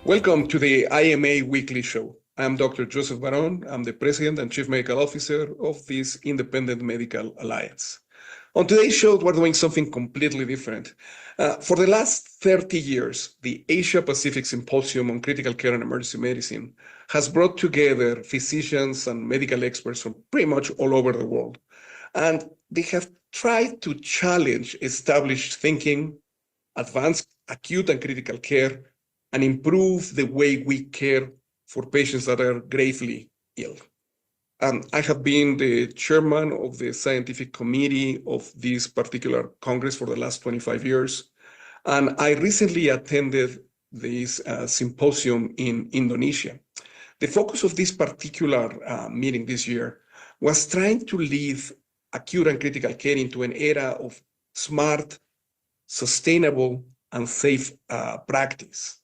Welcome to the IMA Weekly Show. I'm Dr. Joseph Varon. I'm the President and Chief Medical Officer of this Independent Medical Alliance. On today's show, we're doing something completely different. For the last 30 years, the Asia Pacific Symposium on Critical Care and Emergency Medicine has brought together physicians and medical experts from pretty much all over the world. And they have tried to challenge established thinking, advance acute and critical care, and improve the way we care for patients that are gravely ill. I have been the chairman of the scientific committee of this particular Congress for the last 25 years. And I recently attended this symposium in Indonesia. The focus of this particular meeting this year was trying to lead acute and critical care into an era of smart, sustainable, and safe practice.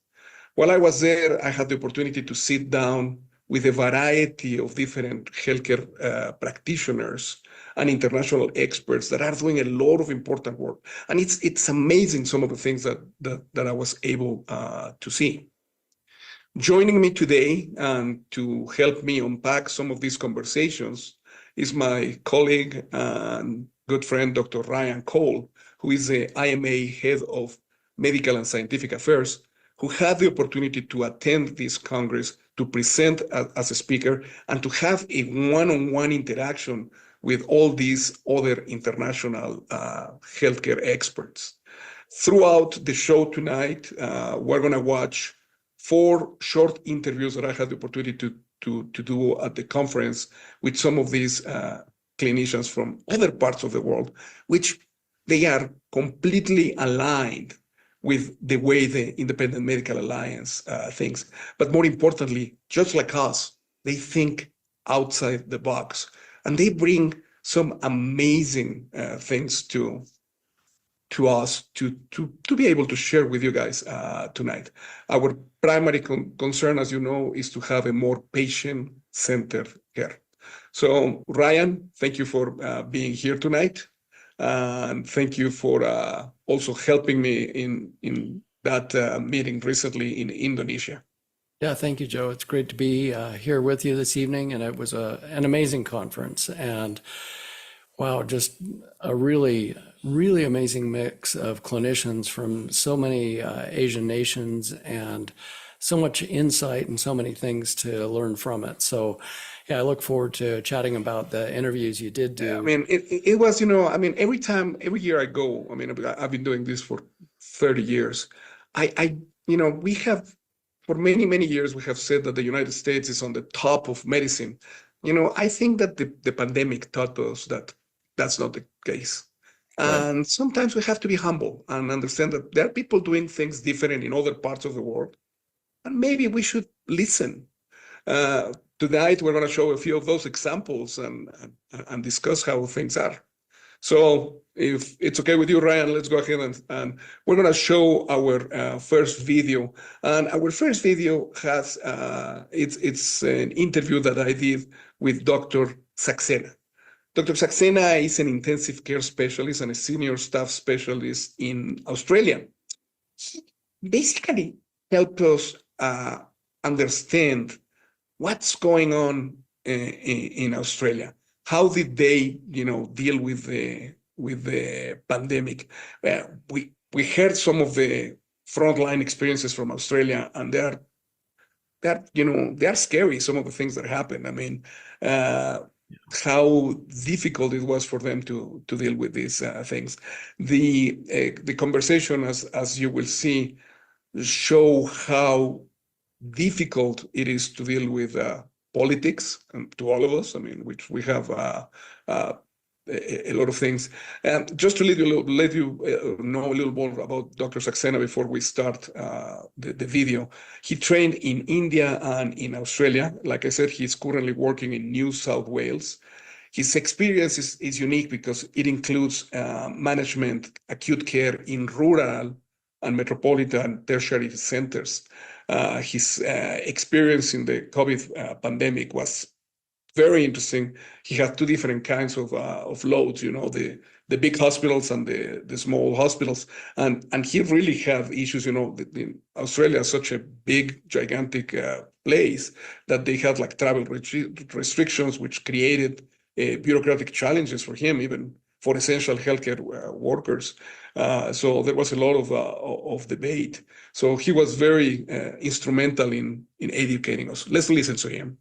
While I was there, I had the opportunity to sit down with a variety of different healthcare practitioners and international experts that are doing a lot of important work. And it's amazing some of the things that I was able to see. Joining me today and to help me unpack some of these conversations is my colleague and good friend, Dr. Ryan Cole, who is the IMA Head of Medical and Scientific Affairs, who had the opportunity to attend this Congress, to present as a speaker, and to have a one-on-one interaction with all these other international healthcare experts. Throughout the show tonight, we're going to watch 4 short interviews that I had the opportunity to do at the conference with some of these clinicians from other parts of the world, which they are completely aligned with the way the Independent Medical Alliance thinks. But more importantly, just like us, they think outside the box. And they bring some amazing things to us to be able to share with you guys tonight. Our primary concern, as you know, is to have a more patient-centered care. So Ryan, thank you for being here tonight. And thank you for also helping me in that meeting recently in Indonesia. Yeah, thank you, Joe. It's great to be here with you this evening. And it was an amazing conference. And wow, just a really, really amazing mix of clinicians from so many Asian nations and so much insight and so many things to learn from it. So yeah, I look forward to chatting about the interviews you did do. Yeah, I mean, it was, every year I go, I've been doing this for 30 years. We have, for many, many years, we have said that the United States is on the top of medicine. I think that the pandemic taught us that that's not the case. Right. And sometimes we have to be humble and understand that there are people doing things different in other parts of the world. And maybe we should listen. Tonight, we're going to show a few of those examples and discuss how things are. So if it's okay with you, Ryan, let's go ahead and we're going to show our first video. And our first video has, it's an interview that I did with Dr. Saxena. Dr. Saxena is an intensive care specialist and a senior staff specialist in Australia. He basically helped us understand what's going on in Australia. How did they, deal with the pandemic? We heard some of the frontline experiences from Australia, and they're scary. Some of the things that happen. how difficult it was for them to deal with these things. The conversation, as you will see, show how difficult it is to deal with politics, and to all of us. I mean, which we have a lot of things. And just to let you know a little more about Dr. Saxena before we start the video. He trained in India and in Australia. Like I said, he's currently working in New South Wales. His experience is unique because it includes management, acute care in rural and metropolitan tertiary centers. His experience in the COVID pandemic was very interesting. He had two different kinds of loads, the big hospitals and the small hospitals, and he really had issues. Australia is such a big, gigantic place that they had like travel restrictions, which created bureaucratic challenges for him, even for essential healthcare workers. So there was a lot of debate. So he was very instrumental in educating us. Let's listen to him.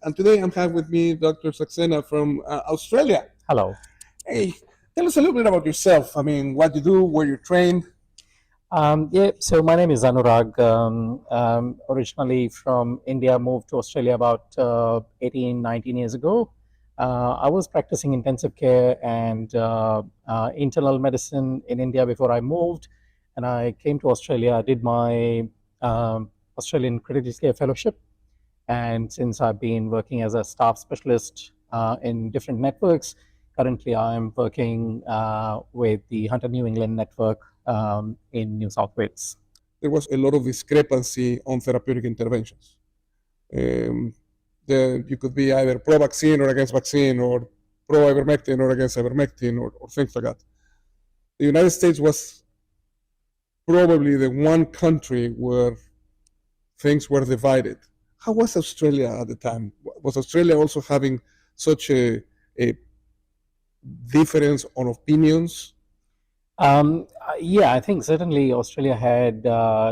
And today I'm having with me Dr. Saxena from Australia. Hello. Hey, tell us a little bit about yourself. I mean, what you do, where you're trained. So my name is Anurag. Originally from India, moved to Australia about 18, 19 years ago. I was practicing intensive care and internal medicine in India before I moved. And I came to Australia. I did my Australian Critical Care Fellowship. And since I've been working as a staff specialist in different networks, currently I'm working with the Hunter New England network in New South Wales. There was a lot of discrepancy on therapeutic interventions. You could be either pro-vaccine or against vaccine, or pro-ivermectin or against ivermectin, or things like that. The United States was probably the one country where things were divided. How was Australia at the time? Was Australia also having such a difference on opinions? Yeah, I think certainly Australia had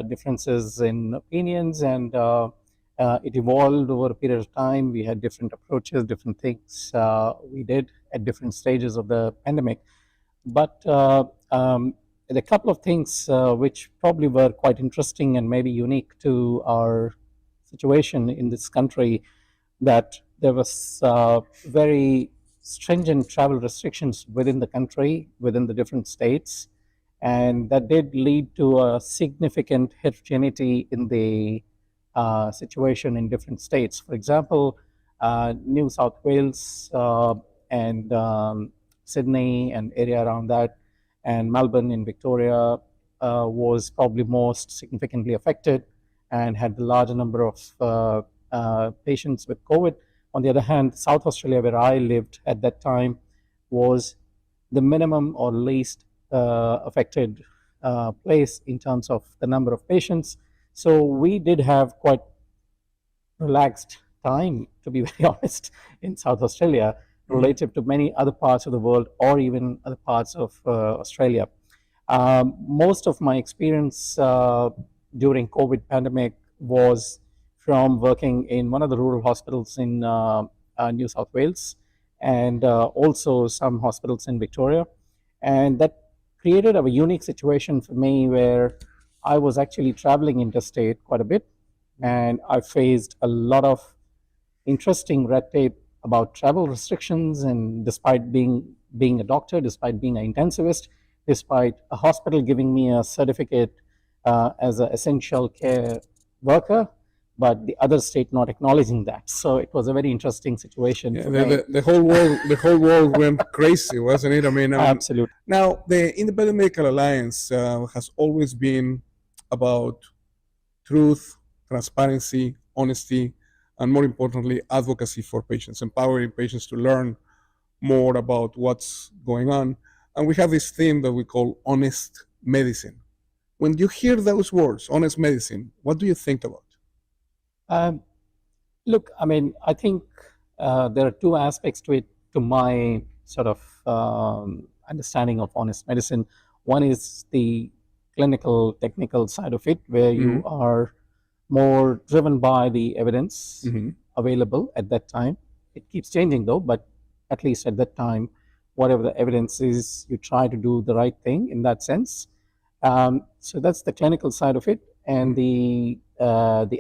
differences in opinions, and it evolved over a period of time. We had different approaches, different things we did at different stages of the pandemic. But a couple of things which probably were quite interesting and maybe unique to our situation in this country, that there was very stringent travel restrictions within the country, within the different states, and that did lead to a significant heterogeneity in the situation in different states. For example, New South Wales and Sydney and area around that, and Melbourne in Victoria was probably most significantly affected and had the larger number of patients with COVID. On the other hand, South Australia, where I lived at that time, was the minimum or least affected place in terms of the number of patients. So we did have quite relaxed time, to be very honest, in South Australia, relative to many other parts of the world or even other parts of Australia. Most of my experience during COVID pandemic was from working in one of the rural hospitals in New South Wales, and also some hospitals in Victoria. And that created a unique situation for me where I was actually traveling interstate quite a bit, and I faced a lot of interesting red tape about travel restrictions. And despite being a doctor, despite being an intensivist, despite a hospital giving me a certificate as an essential care worker, but the other state not acknowledging that. So it was a very interesting situation. Yeah, the whole world went crazy, wasn't it? I mean, absolutely. Now, the Independent Medical Alliance has always been about truth, transparency, honesty, and more importantly, advocacy for patients, empowering patients to learn more about what's going on. And we have this theme that we call honest medicine. When you hear those words, honest medicine, what do you think about? Look, I mean, I think there are two aspects to it, to my sort of understanding of honest medicine. One is the clinical, technical side of it, where you are more driven by the evidence available at that time It keeps changing though, but at least at that time, whatever the evidence is, you try to do the right thing in that sense. So that's the clinical side of it, and the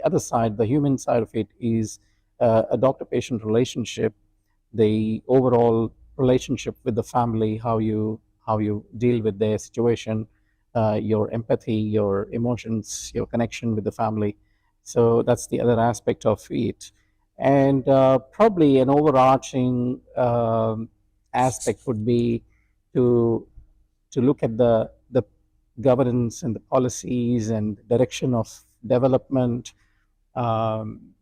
other side, the human side of it, is a doctor-patient relationship, the overall relationship with the family, how you deal with their situation, your empathy, your emotions, your connection with the family. So that's the other aspect of it, and probably an overarching aspect would be to look at the governance and the policies and direction of development, um,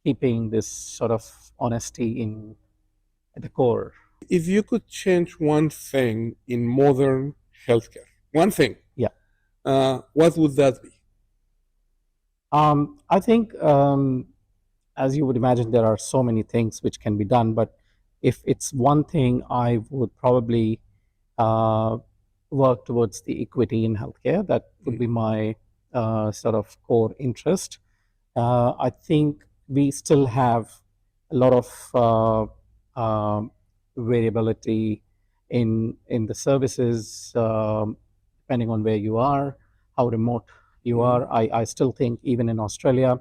keeping this sort of honesty in at the core. If you could change one thing in modern healthcare, one thing, Yeah. What would that be? I think, as you would imagine, there are so many things which can be done, but if it's one thing, I would probably uh, work towards the equity in healthcare. That would be my sort of core interest. I think we still have a lot of variability in the services, depending on where you are, how remote you are. I still think even in Australia,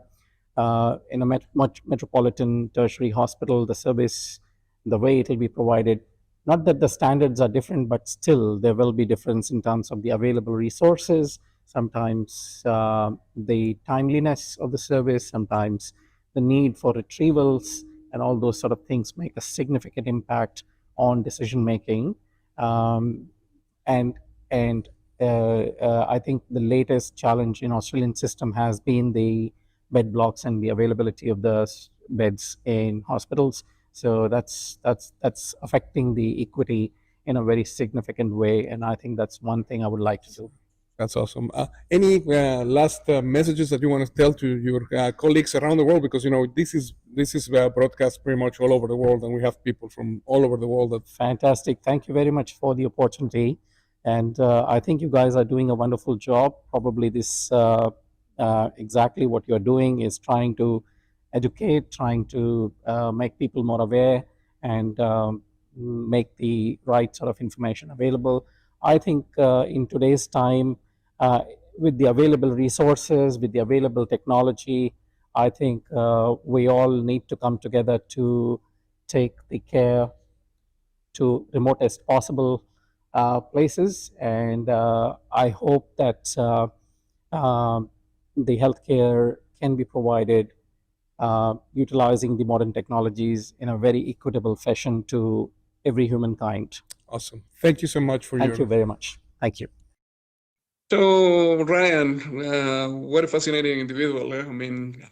in a metropolitan tertiary hospital, the service, the way it will be provided, not that the standards are different, but still there will be difference in terms of the available resources, sometimes the timeliness of the service, sometimes the need for retrievals, and all those sort of things make a significant impact on decision making. Um, and and I think the latest challenge in Australian system has been the bed blocks and the availability of the beds in hospitals. So that's affecting the equity in a very significant way, and I think that's one thing I would like to do. That's awesome. Any last messages that you want to tell to your colleagues around the world? Because this is broadcast pretty much all over the world, and we have people from all over the world. That Fantastic. Thank you very much for the opportunity, and I think you guys are doing a wonderful job. Probably this exactly what you're doing is trying to educate, trying to make people more aware, and make the right sort of information available. I think in today's time, with the available resources, with the available technology, I think we all need to come together to take the care to remotest possible places. And I hope that the healthcare can be provided utilizing the modern technologies in a very equitable fashion to every humankind. awesome. Thank you so much for Thank you very much. Thank you. So, Ryan, what a fascinating individual. I mean,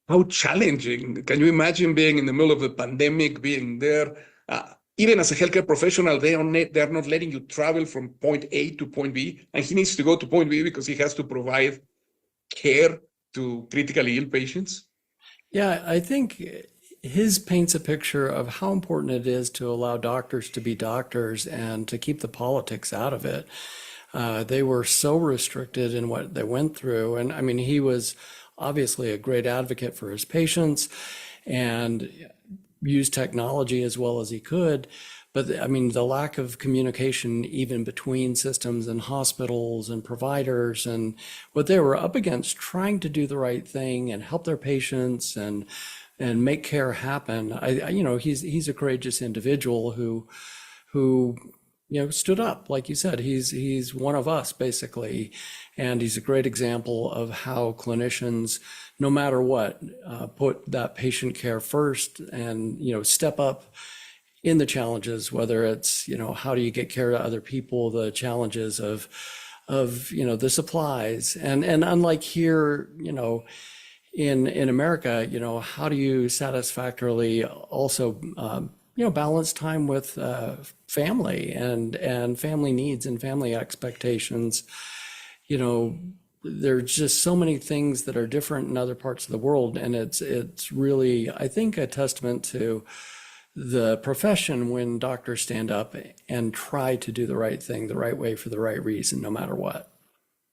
how challenging. Can you imagine being in the middle of the pandemic, being there? Even as a healthcare professional, they're not letting you travel from point A to point B, and he needs to go to point B because he has to provide care to critically ill patients. Yeah, I think his paints a picture of how important it is to allow doctors to be doctors and to keep the politics out of it. They were so restricted in what they went through. And I mean, he was obviously a great advocate for his patients and used technology as well as he could. But I mean, the lack of communication even between systems and hospitals and providers and what they were up against trying to do the right thing and help their patients and make care happen. He's a courageous individual who stood up. Like you said, he's one of us basically, and he's a great example of how clinicians, no matter what, put that patient care first and step up in the challenges, whether it's how do you get care to other people, the challenges of the supplies, and unlike here, in America, how do you satisfactorily also balance time with family and family needs and family expectations. There's just so many things that are different in other parts of the world, and it's really, I think, a testament to the profession when doctors stand up and try to do the right thing the right way for the right reason, no matter what.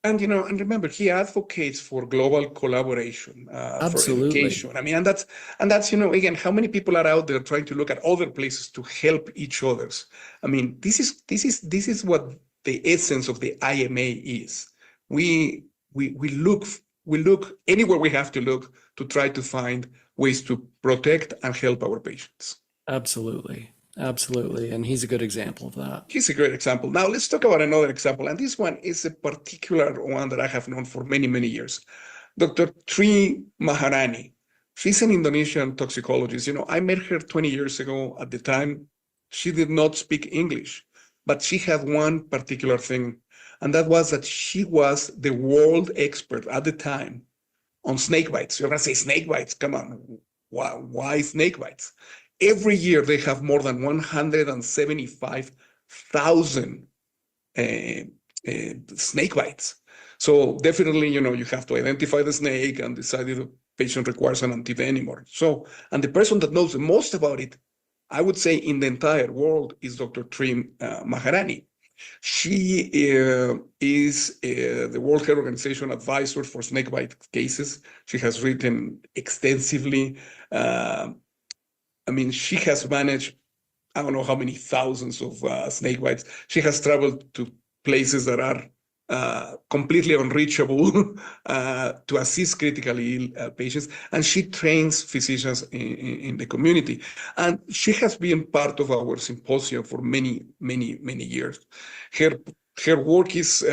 And and remember, he advocates for global collaboration, for Absolutely. education. I mean, and that's again, how many people are out there trying to look at other places to help each others? I mean, this is what the essence of the IMA is. We look anywhere we have to look to try to find ways to protect and help our patients. Absolutely. Absolutely. And he's a good example of that. He's a great example. Now let's talk about another example. And this one is a particular one that I have known for many, many years. Dr. Tri Maharani. She's an Indonesian toxicologist. I met her 20 years ago. At the time, she did not speak English, but she had one particular thing, and that was that she was the world expert at the time on snake bites. You're going to say snake bites. Come on. Why snake bites? Every year, they have more than 175,000 snake bites. So definitely, you have to identify the snake and decide if the patient requires an antivenom or so. And the person that knows the most about it, I would say in the entire world, is Dr. Tri Maharani. She is the World Health Organization advisor for snakebite cases. She has written extensively. I mean, she has managed, I don't know how many thousands of snake bites. She has traveled to places that are completely unreachable to assist critically ill patients. And she trains physicians in the community. And she has been part of our symposium for many, many, many years. Her work is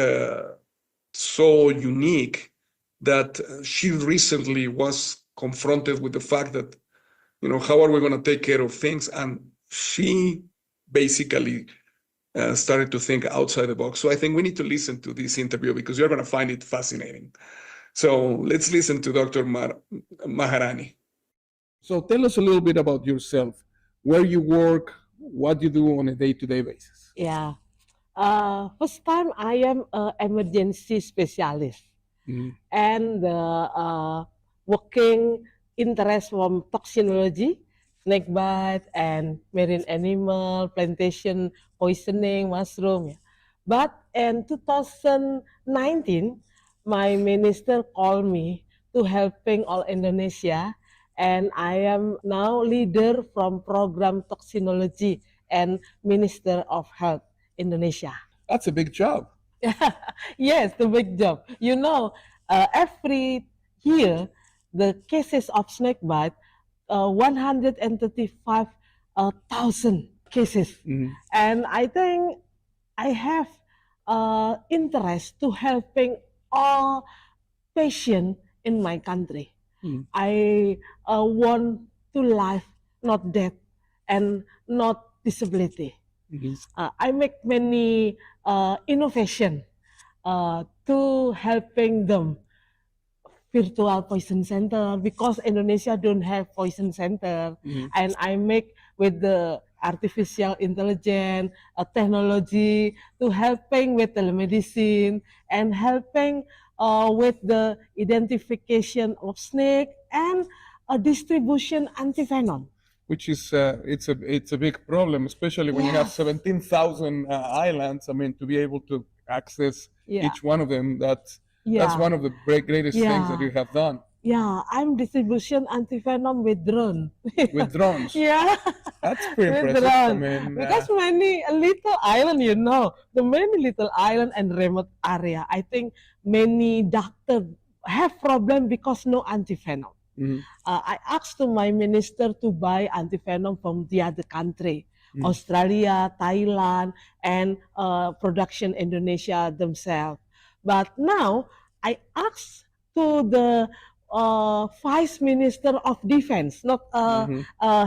so unique that she recently was confronted with the fact that how are we going to take care of things? And she basically started to think outside the box. So I think we need to listen to this interview because you're going to find it fascinating. So let's listen to Dr. Maharani. So tell us a little bit about yourself, where you work, what you do on a day-to-day basis. Yeah. First time I am an emergency specialist and working interest from toxinology, snake bite and marine animal, plantation, poisoning, mushroom. But in 2019, my minister called me to helping all Indonesia, and I am now leader from program toxinology and Minister of Health Indonesia. That's a big job. Yes, the big job. Every year, the cases of snake bite, 135,000 cases. And I think I have interest to helping all patients in my country. I want to live, not death, and not disability. I make many innovation to helping them. Virtual poison center because Indonesia don't have poison center, and I make with the artificial intelligence technology to helping with telemedicine and helping with the identification of snake and distribution antivenom. Which is it's a big problem, especially when you have 17,000 islands. I mean, to be able to access each one of them, that's one of the greatest things that you have done. Yeah, I'm distribution antivenom with drone. With drones. Yeah. That's pretty With impressive. I drone. mean, Because many little island, the many little island and remote area, I think many doctors have problem because no antivenom. I asked to my minister to buy antivenom from the other country, Australia, Thailand, and production Indonesia themselves. But now I asked to the Vice Minister of Defense, not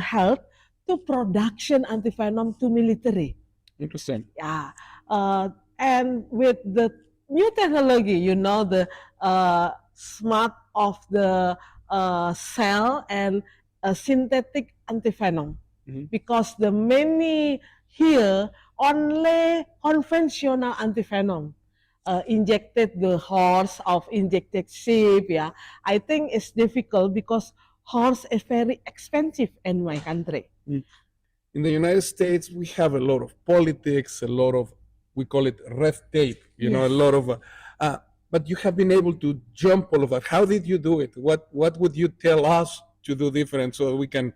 health, to production antivenom to military. interesting. Yeah, and with the new technology, the smart of the cell and synthetic antivenom, because the many here only conventional antivenom. Injected the horse of injected sheep. I think it's difficult because horse is very expensive in my country. In the United States, we have a lot of politics, a lot of, we call it red tape, a lot of, but you have been able to jump all of that. How did you do it? What would you tell us to do different so we can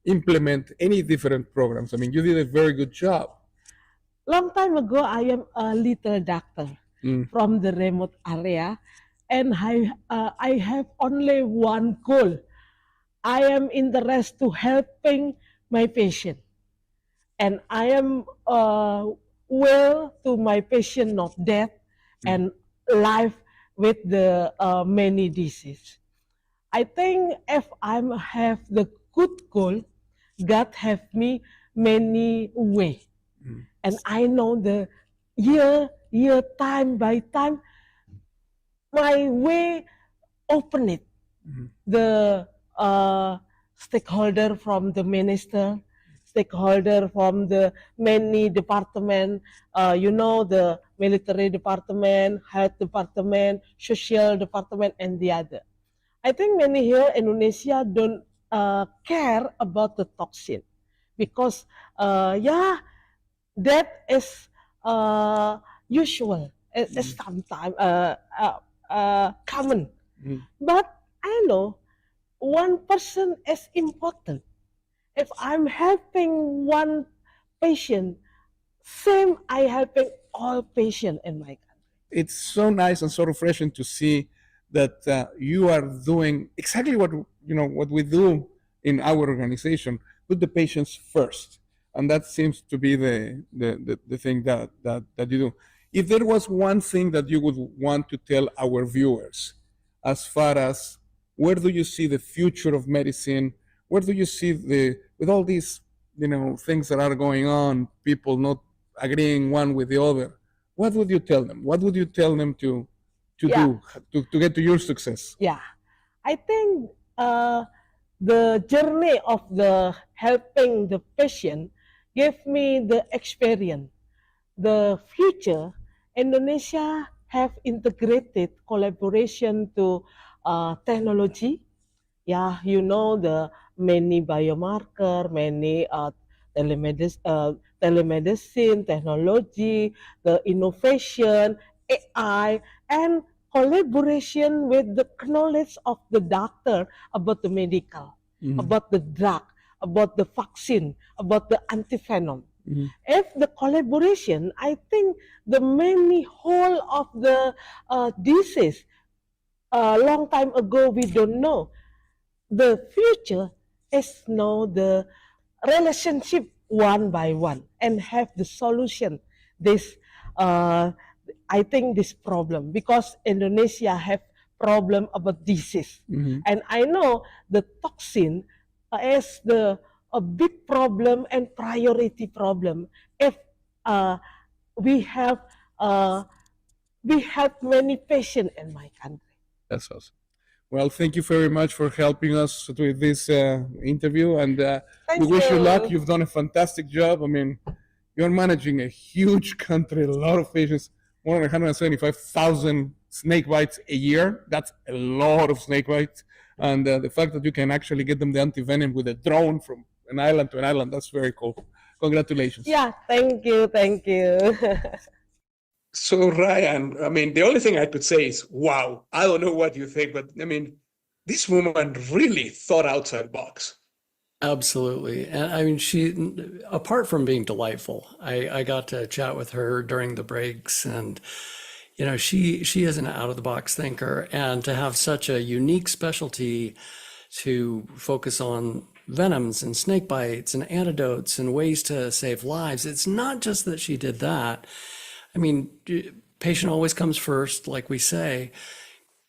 implement any different programs? I mean, you did a very good job. Long time ago, I am a little doctor from the remote area, and I have only one goal. I am interested to helping my patient, and I am well to my patient not death and life with the many disease. I think if I have the good goal, God have me many way, and I know the year time by time, my way open it. The stakeholder from the minister, stakeholder from the many department, the military department, health department, social department, and the other. I think many here in Indonesia don't care about the toxin because, that is usual. It's sometimes common. But I know one person is important. If I'm helping one patient, same I helping all patients in my country. It's so nice and so refreshing to see that you are doing exactly what we do in our organization. Put the patients first, and that seems to be the thing that you do. If there was one thing that you would want to tell our viewers, as far as where do you see the future of medicine, where do you see with all these things that are going on, people not agreeing one with the other, what would you tell them? What would you tell them to do to get to your success? Yeah, I think the journey of the helping the patient gave me the experience. The future, Indonesia have integrated collaboration to technology. Yeah, the many biomarker, many telemedicine technology, the innovation, AI, and collaboration with the knowledge of the doctor about the medical, about the drug, about the vaccine, about the antivenom. If the collaboration, I think the many whole of the disease, long time ago we don't know. The future is now the relationship one by one and have the solution. This, I think, this problem because Indonesia have problem about disease, and I know the toxin is a big problem and priority problem. If we have many patients in my country. That's awesome. Well, thank you very much for helping us with this interview, and we wish you luck. You've done a fantastic job. I mean, you're managing a huge country, a lot of patients, more than 175,000 snake bites a year. That's a lot of snake bites. And the fact that you can actually get them the antivenom with a drone from an island to an island, that's very cool. Congratulations. Yeah, thank you. So Ryan, I mean, the only thing I could say is, wow, I don't know what you think, but I mean, this woman really thought outside the box. Absolutely. And I mean, she, apart from being delightful, I got to chat with her during the breaks, and, she is an out of the box thinker, and to have such a unique specialty to focus on venoms and snake bites and antidotes and ways to save lives. It's not just that she did that. I mean, patient always comes first, like we say.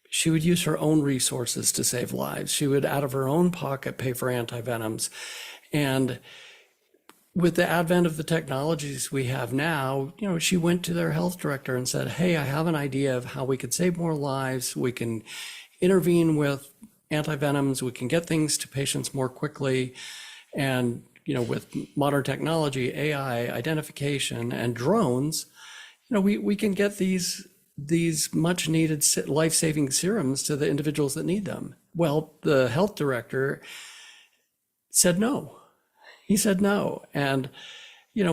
She would use her own resources to save lives. She would, out of her own pocket, pay for antivenoms. And with the advent of the technologies we have now, she went to their health director and said, hey, I have an idea of how we could save more lives. We can intervene with antivenoms. We can get things to patients more quickly. And, with modern technology, AI, identification, and drones, we can get these much needed life-saving serums to the individuals that need them. Well, the health director said no. He said no. And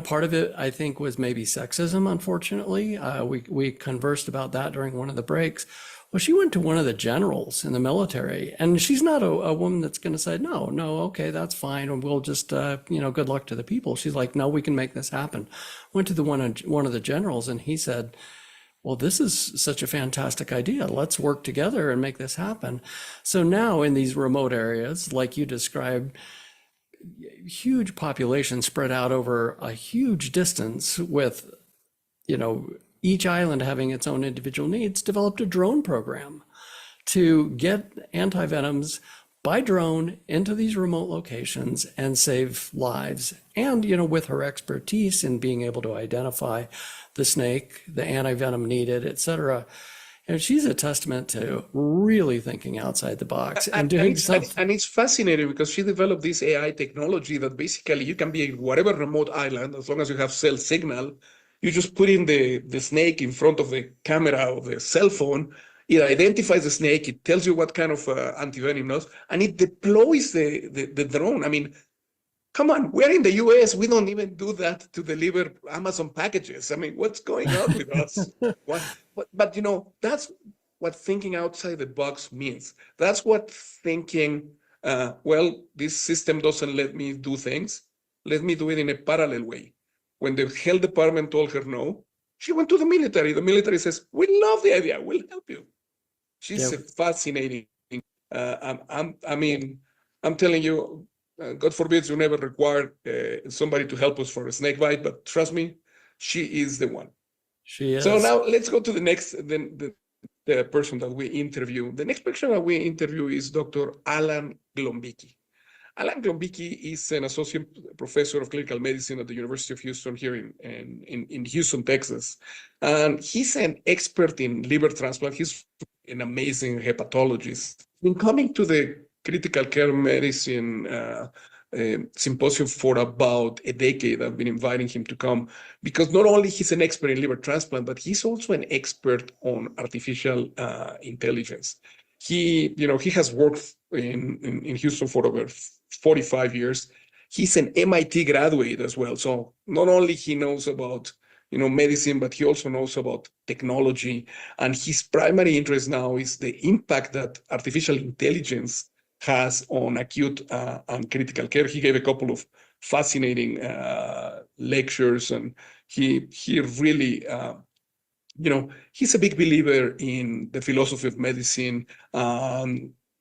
Part of it, I think, was maybe sexism, unfortunately. We conversed about that during one of the breaks. Well, she went to one of the generals in the military, and she's not a woman that's going to say, no, okay, that's fine, and we'll just, good luck to the people. She's like, no, we can make this happen. Went to one of the generals, and he said, well, this is such a fantastic idea. Let's work together and make this happen. So now in these remote areas, like you described, huge population spread out over a huge distance with, each island having its own individual needs, developed a drone program to get antivenoms by drone into these remote locations and save lives. And, with her expertise in being able to identify the snake, the antivenom needed, et cetera. And she's a testament to really thinking outside the box and doing something. And it's fascinating because she developed this AI technology that basically you can be in whatever remote island, as long as you have cell signal, you just put in the snake in front of the camera of the cell phone. It identifies the snake, it tells you what kind of antivenom knows, and it deploys the drone. I mean, come on, we're in the US. We don't even do that to deliver Amazon packages. I mean, what's going on with us? But that's what thinking outside the box means. That's what thinking, this system doesn't let me do things. Let me do it in a parallel way. When the health department told her no, she went to the military. The military says, we love the idea. We'll help you. She's fascinating. I'm telling you, God forbids you never require somebody to help us for a snake bite, but trust me, she is the one. She is. So now let's go to the next, the person that we interview. The next person that we interview is Dr. Alan Glombicki. Alan Glombicki is an associate professor of clinical medicine at the University of Houston here in Houston, Texas. And he's an expert in liver transplant. He's an amazing hepatologist. He's been coming to the critical care medicine symposium for about a decade. I've been inviting him to come because not only he's an expert in liver transplant, but he's also an expert on artificial intelligence. He has worked in Houston for over 45 years. He's an MIT graduate as well. So not only he knows about medicine, but he also knows about technology. And his primary interest now is the impact that artificial intelligence has on acute and critical care. He gave a couple of fascinating lectures, and he really, he's a big believer in the philosophy of medicine,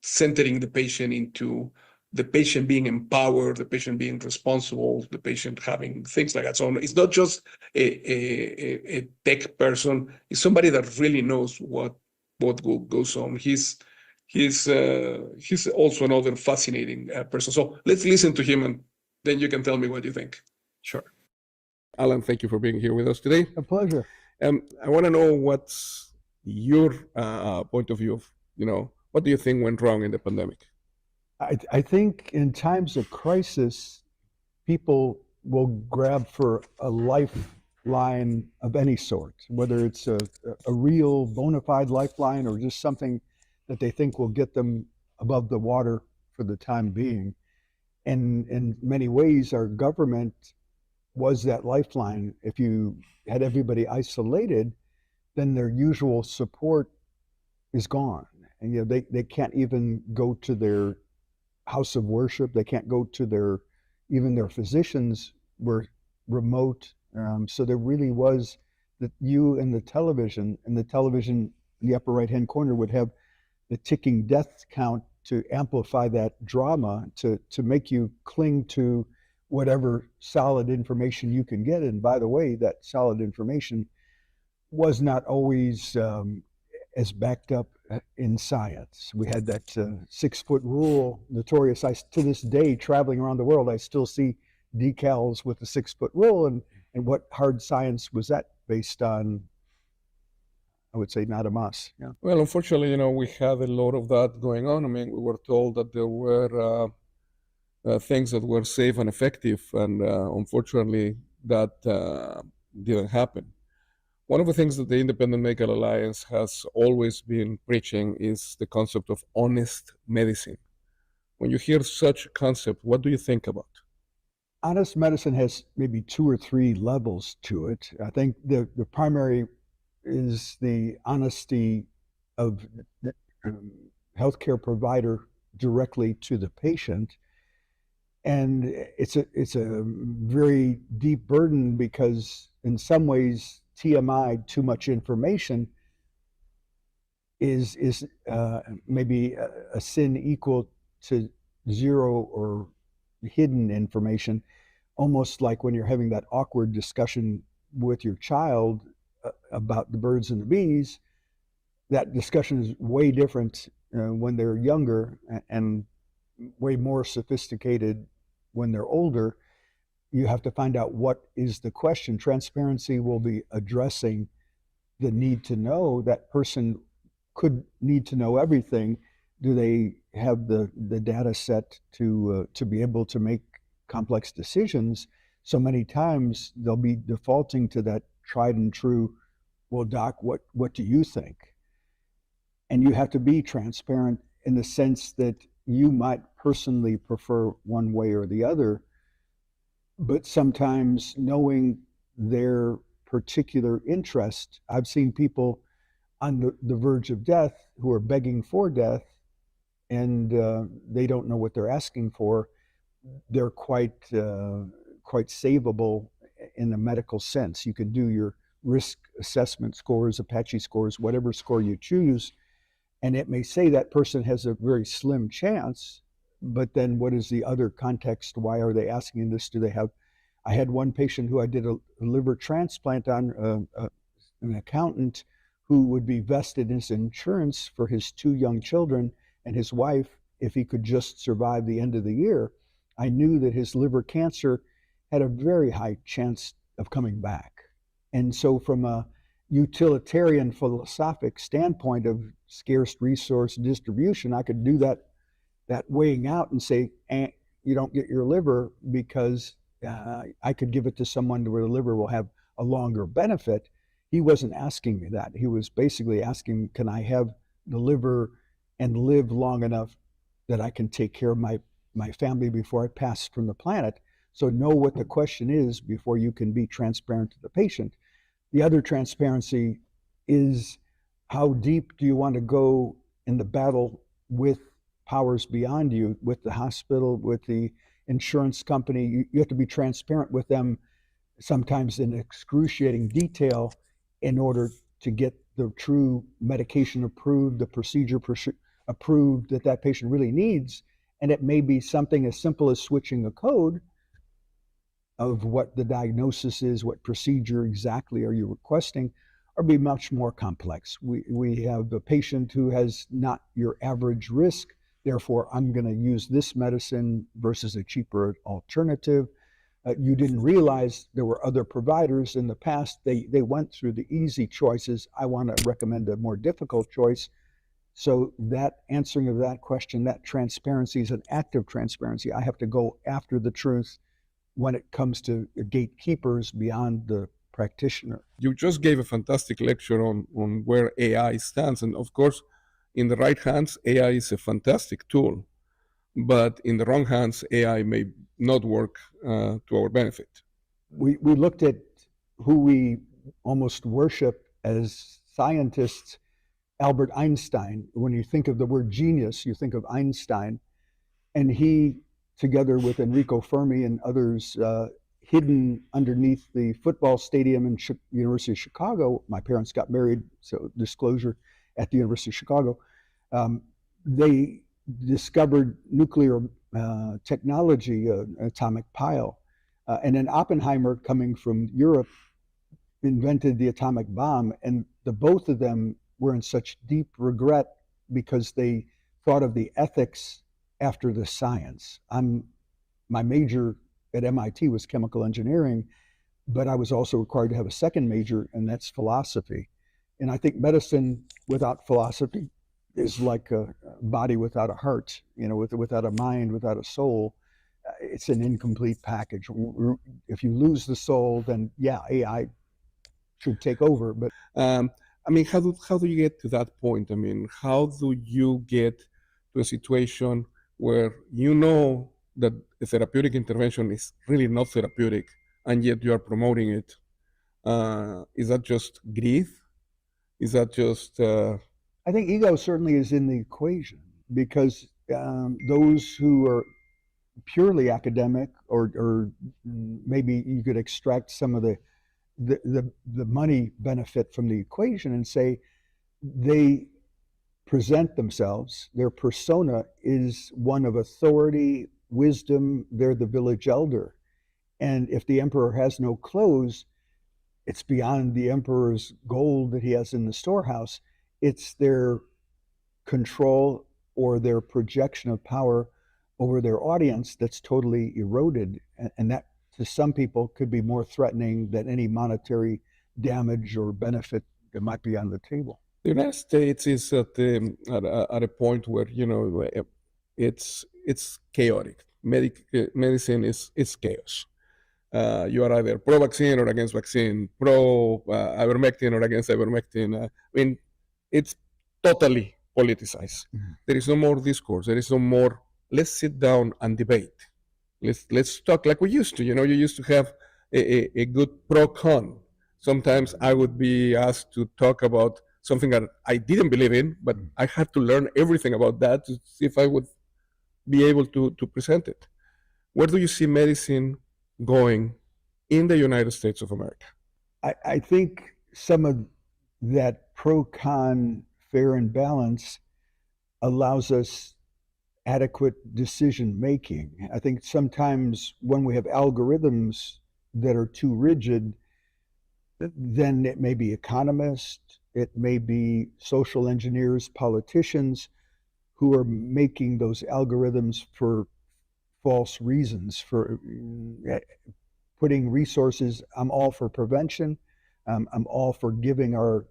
centering the patient into the patient being empowered, the patient being responsible, the patient having things like that. So it's not just a tech person; it's somebody that really knows what goes on. He's also another fascinating person. So let's listen to him, and then you can tell me what you think. Sure. Alan, thank you for being here with us today. A pleasure. I want to know what's your point of view of, what do you think went wrong in the pandemic? I think in times of crisis, people will grab for a lifeline of any sort, whether it's a real bona fide lifeline or just something that they think will get them above the water for the time being. And in many ways, our government was that lifeline. If you had everybody isolated, then their usual support is gone. And they can't even go to their house of worship. They can't go to even their physicians were remote. So there really was you and the television in the upper right-hand corner would have the ticking death count to amplify that drama, to make you cling to whatever solid information you can get. And by the way, that solid information was not always as backed up in science. We had that 6-foot rule, notorious. To this day, traveling around the world, I still see decals with the 6-foot rule. And what hard science was that based on? I would say not a mass. Yeah. Well, unfortunately, we had a lot of that going on. I mean, we were told that there were things that were safe and effective, and unfortunately, that didn't happen. One of the things that the Independent Medical Alliance has always been preaching is the concept of honest medicine. When you hear such a concept, what do you think about? honest medicine has maybe 2 or 3 levels to it. I think the primary is the honesty of the healthcare provider directly to the patient. And it's a very deep burden because in some ways TMI, too much information, is maybe a sin equal to 0 or hidden information, almost like when you're having that awkward discussion with your child about the birds and the bees. That discussion is way different when they're younger and way more sophisticated when they're older. You have to find out what is the question. Transparency will be addressing the need to know. That person could need to know everything. Do they have the data set to be able to make complex decisions? So many times they'll be defaulting to that tried and true, well, doc, what do you think? And you have to be transparent in the sense that you might personally prefer one way or the other, but sometimes knowing their particular interest. I've seen people on the verge of death who are begging for death, and they don't know what they're asking for. They're quite savable in the medical sense. You can do your risk assessment scores, Apache scores, whatever score you choose, and it may say that person has a very slim chance, but then what is the other context? Why are they asking this? Do they have? I had one patient who I did a liver transplant on, an accountant who would be vested in his insurance for his 2 young children and his wife if he could just survive the end of the year. I knew that his liver cancer had a very high chance of coming back. And so from a utilitarian philosophic standpoint of scarce resource distribution, I could do that weighing out and say, you don't get your liver because I could give it to someone where the liver will have a longer benefit. He wasn't asking me that. He was basically asking, can I have the liver and live long enough that I can take care of my family before I pass from the planet? So know what the question is before you can be transparent to the patient. The other transparency is, how deep do you want to go in the battle with powers beyond you, with the hospital, with the insurance company? You have to be transparent with them, sometimes in excruciating detail, in order to get the true medication approved, the procedure approved that patient really needs. And it may be something as simple as switching a code of what the diagnosis is, what procedure exactly are you requesting, or be much more complex. We have a patient who has not your average risk, therefore I'm going to use this medicine versus a cheaper alternative. You didn't realize there were other providers in the past. They went through the easy choices. I want to recommend a more difficult choice. So that answering of that question, that transparency is an active transparency. I have to go after the truth when it comes to gatekeepers beyond the practitioner. You just gave a fantastic lecture on where AI stands. And of course, in the right hands, AI is a fantastic tool. But in the wrong hands, AI may not work to our benefit. We looked at who we almost worship as scientists. Albert Einstein, when you think of the word genius, you think of Einstein. And he, together with Enrico Fermi and others, hidden underneath the football stadium in University of Chicago. My parents got married, so disclosure, at the University of Chicago. They discovered nuclear technology, atomic pile. And then Oppenheimer, coming from Europe, invented the atomic bomb. And the both of them were in such deep regret because they thought of the ethics after the science. My major at MIT was chemical engineering, but I was also required to have a second major, and that's philosophy. And I think medicine without philosophy is like a body without a heart, without a mind, without a soul. It's an incomplete package. If you lose the soul, then yeah, AI should take over. But how do you get to that point? How do you get to a situation where that a therapeutic intervention is really not therapeutic, and yet you are promoting it. Is that just greed? Is that just... I think ego certainly is in the equation, because those who are purely academic, or maybe you could extract some of the money benefit from the equation and say they present themselves, their persona is one of authority, wisdom, they're the village elder. And if the emperor has no clothes, it's beyond the emperor's gold that he has in the storehouse. It's their control or their projection of power over their audience that's totally eroded. And that, to some people, could be more threatening than any monetary damage or benefit that might be on the table. The United States is at a point where, you know, it's chaotic. Medicine is chaos. You are either pro-vaccine or against vaccine, pro-ivermectin or against ivermectin. I mean, it's totally politicized. Mm-hmm. There is no more discourse. There is no more, let's sit down and debate. Let's talk like we used to. You know, you used to have a good pro-con. Sometimes I would be asked to talk about something that I didn't believe in, but I had to learn everything about that to see if I would be able to present it. Where do you see medicine going in the United States of America? I think some of that pro-con fair and balance allows us adequate decision making. I think sometimes when we have algorithms that are too rigid, then it may be economists, it may be social engineers, politicians who are making those algorithms for false reasons, for putting resources. I'm all for prevention. I'm all for giving our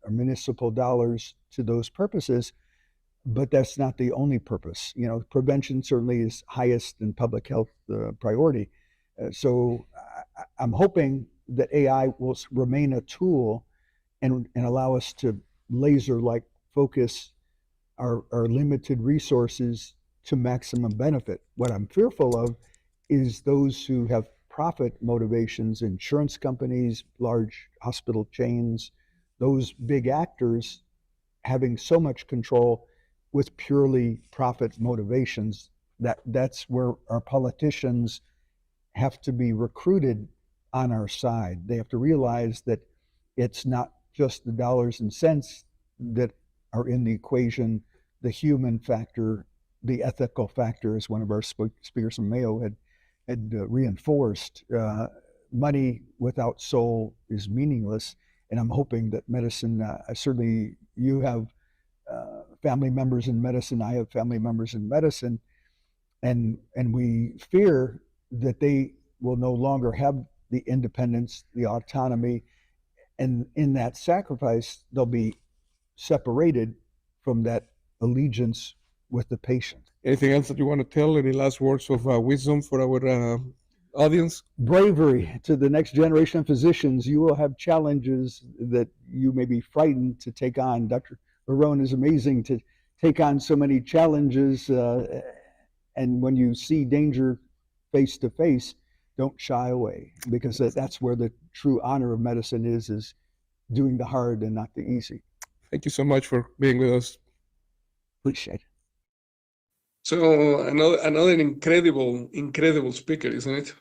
municipal dollars to those purposes, but that's not the only purpose. You know, prevention certainly is highest in public health priority. So I'm hoping that AI will remain a tool and allow us to laser-like focus our limited resources to maximum benefit. What I'm fearful of is those who have profit motivations, insurance companies, large hospital chains, those big actors having so much control with purely profit motivations. That's where our politicians have to be recruited on our side. They have to realize that it's not just the dollars and cents that are in the equation, the human factor, the ethical factor, as one of our speakers from Mayo had reinforced. Money without soul is meaningless, and I'm hoping that medicine, certainly you have family members in medicine, I have family members in medicine, and we fear that they will no longer have the independence, the autonomy, and in that sacrifice, they'll be separated from that allegiance with the patient. Anything else that you want to tell? Any last words of wisdom for our audience? Bravery to the next generation of physicians. You will have challenges that you may be frightened to take on. Dr. Varon is amazing to take on so many challenges. And when you see danger face to face, don't shy away, because that's where the true honor of medicine is doing the hard and not the easy. Thank you so much for being with us. Appreciate it. So another incredible speaker, isn't it?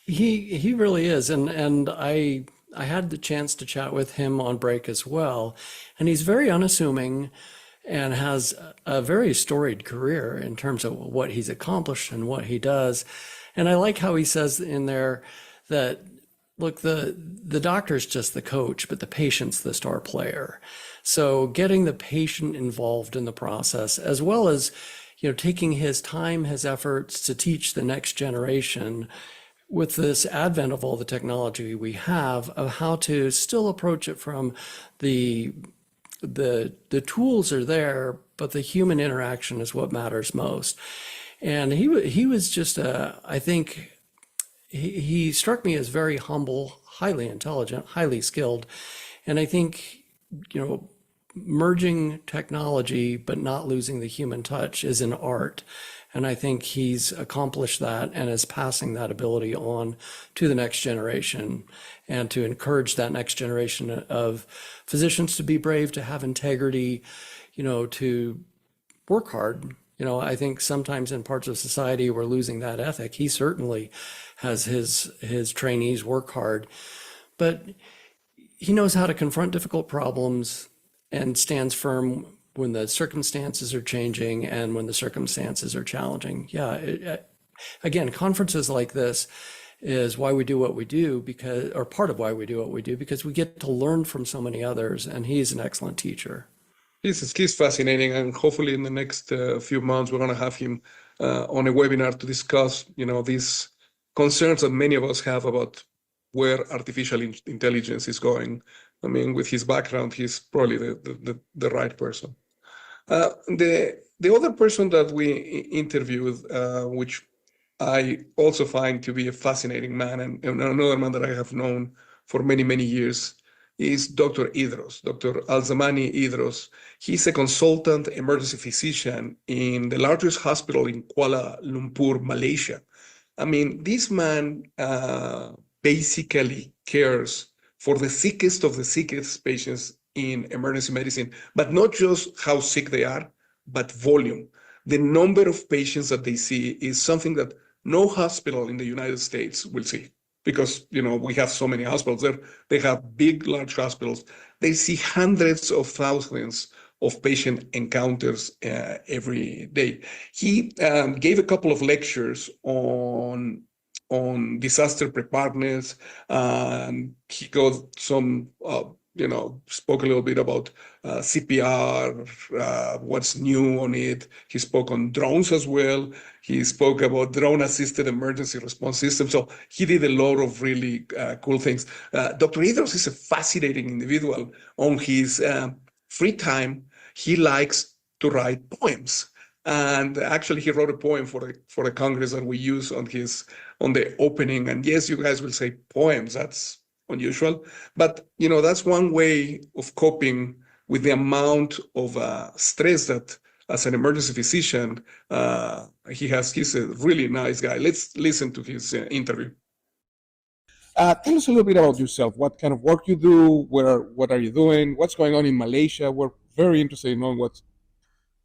He really is, and I had the chance to chat with him on break as well, and he's very unassuming and has a very storied career in terms of what he's accomplished and what he does. And I like how he says in there that, look, the doctor's just the coach, but the patient's the star player. So getting the patient involved in the process, as well as, you know, taking his time, his efforts to teach the next generation with this advent of all the technology we have, of how to still approach it from the tools are there, but the human interaction is what matters most. And he was just, I think, he struck me as very humble, highly intelligent, highly skilled. And I think, you know, merging technology but not losing the human touch is an art. And I think he's accomplished that and is passing that ability on to the next generation, and to encourage that next generation of physicians to be brave, to have integrity, to work hard. I think sometimes in parts of society we're losing that ethic. He certainly has his trainees work hard, but he knows how to confront difficult problems and stands firm when the circumstances are changing and when the circumstances are challenging. Again, conferences like this is why we do what we do, or part of why we do what we do, because we get to learn from so many others, and he's an excellent teacher. He's fascinating, and hopefully in the next few months we're going to have him on a webinar to discuss, these concerns that many of us have about where artificial intelligence is going. I mean, with his background, he's probably the right person. The other person that we interviewed, which I also find to be a fascinating man, and another man that I have known for many, many years, is Dr. Idros, Dr. Alzamani Idros. He's a consultant emergency physician in the largest hospital in Kuala Lumpur, Malaysia. I mean, this man basically cares for the sickest of the sickest patients in emergency medicine, but not just how sick they are, but volume. The number of patients that they see is something that no hospital in the United States will see, because we have so many hospitals there. They have big, large hospitals. They see hundreds of thousands of patient encounters every day. He gave a couple of lectures on disaster preparedness. He got some, spoke a little bit about CPR, what's new on it. He spoke on drones as well. He spoke about drone-assisted emergency response systems. So he did a lot of really cool things. Dr. Idros is a fascinating individual. On his free time, he likes to write poems. And actually, he wrote a poem for a congress that we use on the opening. And yes, you guys will say poems. That's unusual, but that's one way of coping with the amount of stress that, as an emergency physician, he has. He's a really nice guy. Let's listen to his interview. Tell us a little bit about yourself. What kind of work you do? What are you doing? What's going on in Malaysia? We're very interested in knowing what's.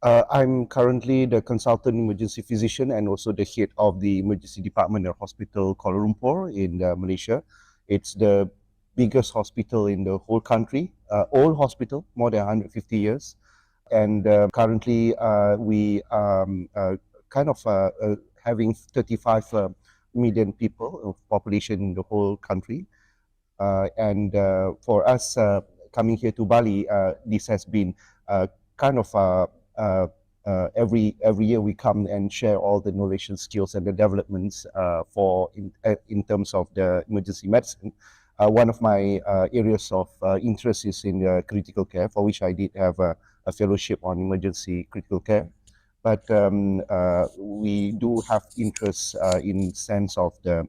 I'm currently the consultant emergency physician and also the head of the emergency department at Hospital Kuala Lumpur in Malaysia. It's the biggest hospital in the whole country, old hospital, more than 150 years. And currently we kind of having 35 million people of population in the whole country. And for us coming here to Bali, this has been kind of every year we come and share all the knowledge and skills and the developments in terms of the emergency medicine. One of my areas of interest is in critical care, for which I did have a fellowship on emergency critical care. But we do have interest in sense of the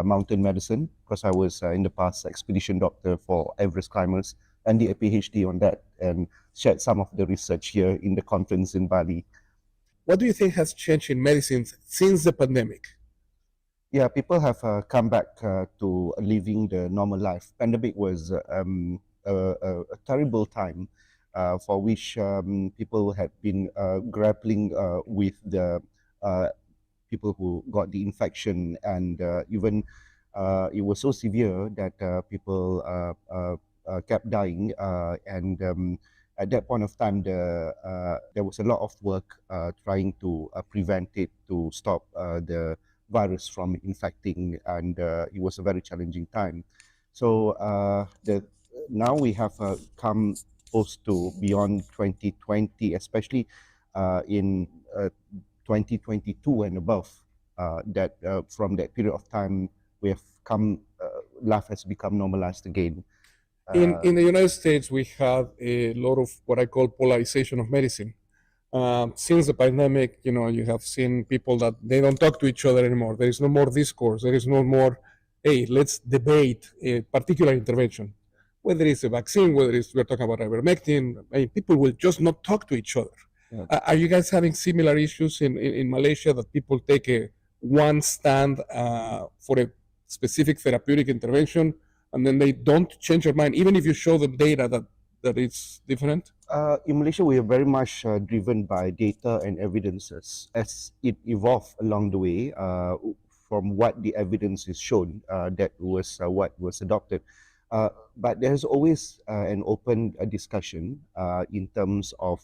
mountain medicine, because I was in the past expedition doctor for Everest climbers and did a PhD on that, and shared some of the research here in the conference in Bali. What do you think has changed in medicine since the pandemic? Yeah, people have come back to living the normal life. Pandemic was a terrible time for which people had been grappling with the people who got the infection, and even it was so severe that people kept dying, and at that point of time there was a lot of work trying to prevent it, to stop the virus from infecting, and it was a very challenging time. So now we have come close to beyond 2020, especially in 2022 and above, that from that period of time we have come, life has become normalized again. In the United States, we have a lot of what I call polarization of medicine. Since the pandemic, you have seen people that they don't talk to each other anymore. There is no more discourse. There is no more, hey, let's debate a particular intervention. whether it's a vaccine, whether it's we're talking about ivermectin, I mean, people will just not talk to each other. Yeah. Are you guys having similar issues in Malaysia, that people take one stand for a specific therapeutic intervention, and then they don't change their mind, even if you show them data that it's different? In Malaysia, we are very much driven by data and evidences as it evolved along the way from what the evidence is shown. That was what was adopted. But there's always an open discussion in terms of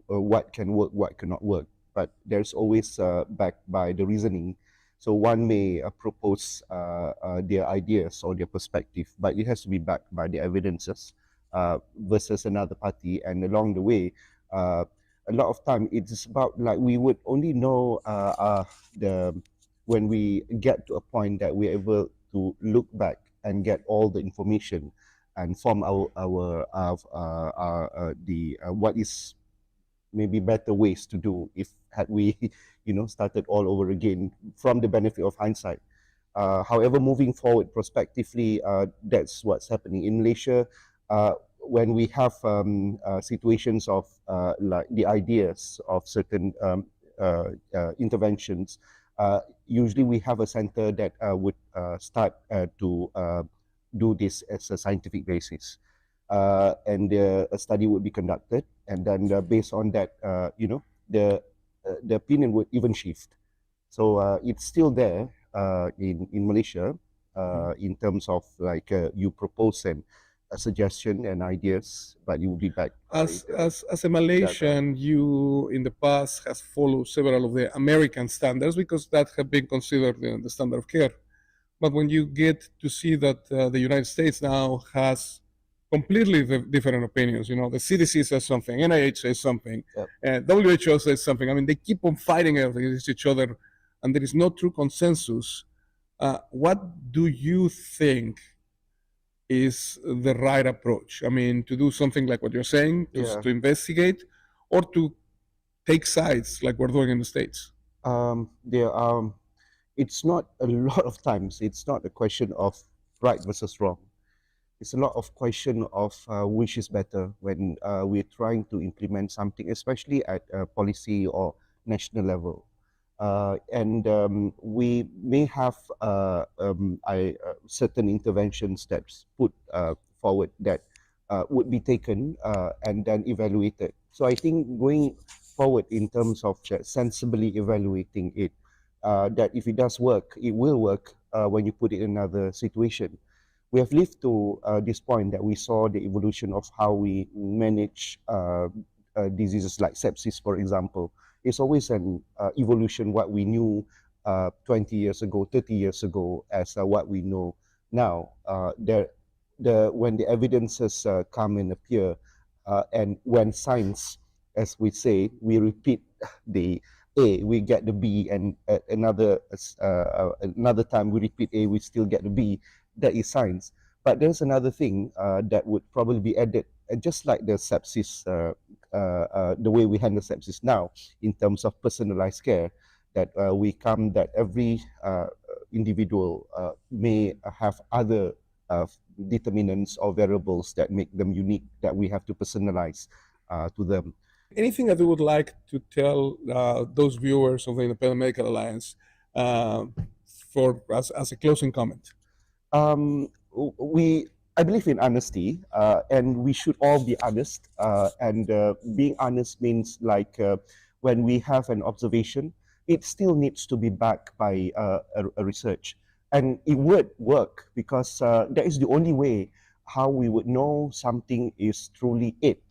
what can work, what cannot work. But there's always backed by the reasoning. So one may propose their ideas or their perspective, but it has to be backed by the evidences versus another party. And along the way, a lot of time it's about, like, we would only know when we get to a point that we're able to look back and get all the information and form what is maybe better ways to do if had we started all over again from the benefit of hindsight. However, moving forward prospectively, that's what's happening in Malaysia. When we have situations of like the ideas of certain interventions, usually we have a center that would start to do this as a scientific basis, and a study would be conducted, and then based on that, the opinion would even shift. So it's still there in Malaysia in terms of like you propose a suggestion and ideas, but you will be back. As a Malaysian, you in the past has followed several of the American standards because that have been considered the standard of care. But when you get to see that the United States now has completely different opinions, the CDC says something, NIH says something, WHO says something. I mean, they keep on fighting against each other, and there is no true consensus. What do you think is the right approach? I mean, to do something like what you're saying, to investigate, or to take sides like we're doing in the States? It's not, a lot of times, it's not a question of right versus wrong. It's a lot of question of which is better when we're trying to implement something, especially at policy or national level. And we may have certain interventions that's put forward that would be taken and then evaluated. So I think going forward in terms of sensibly evaluating it, that if it does work, it will work when you put it in another situation. We have lived to this point that we saw the evolution of how we manage diseases like sepsis, for example. It's always an evolution, what we knew 20 years ago, 30 years ago, as what we know now. When the evidences come and appear, and when science, as we say, we repeat the A, we get the B, and another time we repeat A, we still get the B. That is science. But there's another thing that would probably be added, just like the sepsis, the way we handle sepsis now, in terms of personalized care, that that every individual may have other determinants or variables that make them unique, that we have to personalize to them. Anything that you would like to tell those viewers of the Independent Medical Alliance as a closing comment? I believe in honesty, and we should all be honest. And being honest means, like, when we have an observation, it still needs to be backed by a research. And it would work because that is the only way how we would know something is truly it.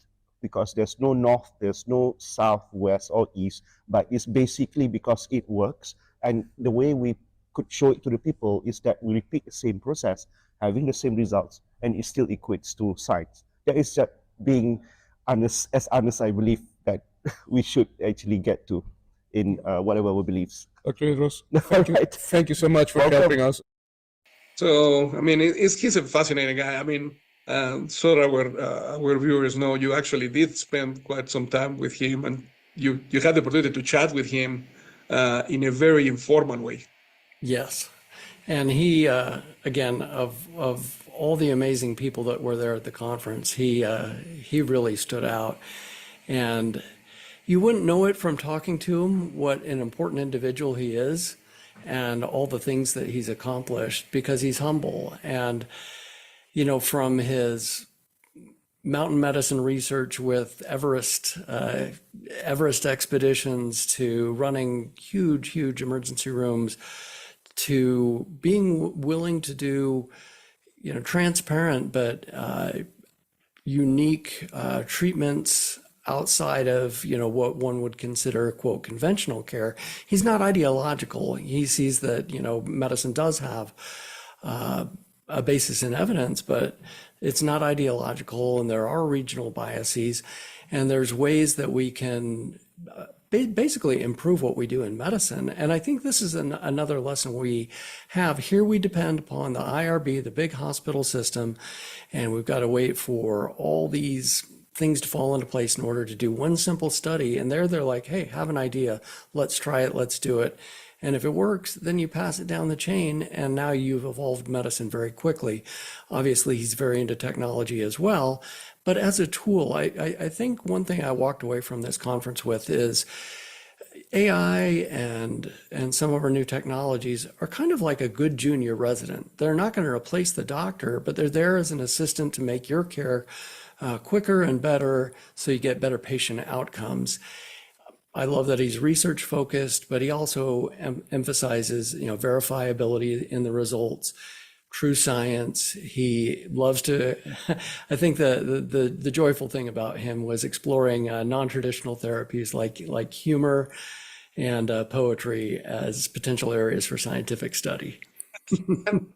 Because there's no north, there's no south, west, or east, but it's basically because it works. And the way we could show it to the people is that we repeat the same process, having the same results, and it still equates to science. That is just being honest, as honest I believe that we should actually get to in whatever our beliefs. Dr. Idros, thank you so much for helping us. So, I mean, he's a fascinating guy. I mean, so our viewers know, you actually did spend quite some time with him, and you had the opportunity to chat with him in a very informal way. Yes. And he, again, of all the amazing people that were there at the conference, he really stood out. And you wouldn't know it from talking to him what an important individual he is and all the things that he's accomplished, because he's humble. And, you know, from his mountain medicine research with Everest expeditions, to running huge emergency rooms, to being willing to do, you know, transparent but unique treatments outside of, you know, what one would consider, quote, conventional care. He's not ideological. He sees that, you know, medicine does have a basis in evidence, but it's not ideological, and there are regional biases, and there's ways that we can basically improve what we do in medicine. And I think this is another lesson we have here. We depend upon the IRB, the big hospital system, and we've got to wait for all these things to fall into place in order to do one simple study. And they're like, hey, have an idea, let's try it, let's do it. And if it works, then you pass it down the chain, and now you've evolved medicine very quickly. Obviously, he's very into technology as well. But as a tool, I think one thing I walked away from this conference with is AI and some of our new technologies are kind of like a good junior resident. They're not going to replace the doctor, but they're there as an assistant to make your care quicker and better, so you get better patient outcomes. I love that he's research focused, but he also emphasizes, you know, verifiability in the results, true science. He loves to, I think the joyful thing about him was exploring non-traditional therapies like humor and poetry as potential areas for scientific study.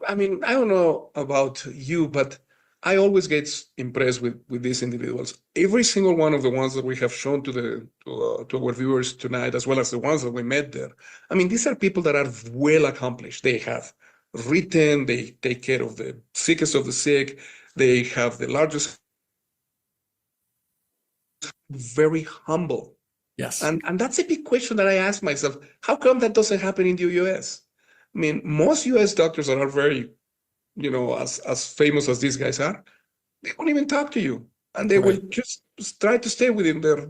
I mean, I don't know about you, but I always get impressed with these individuals. Every single one of the ones that we have shown to our viewers tonight, as well as the ones that we met there. I mean, these are people that are well accomplished. They have written, they take care of the sickest of the sick. They have the largest, very humble. Yes. And that's a big question that I ask myself. How come that doesn't happen in the US? I mean, most US doctors that are very, you know, as famous as these guys are, they won't even talk to you, and they will just try to stay within their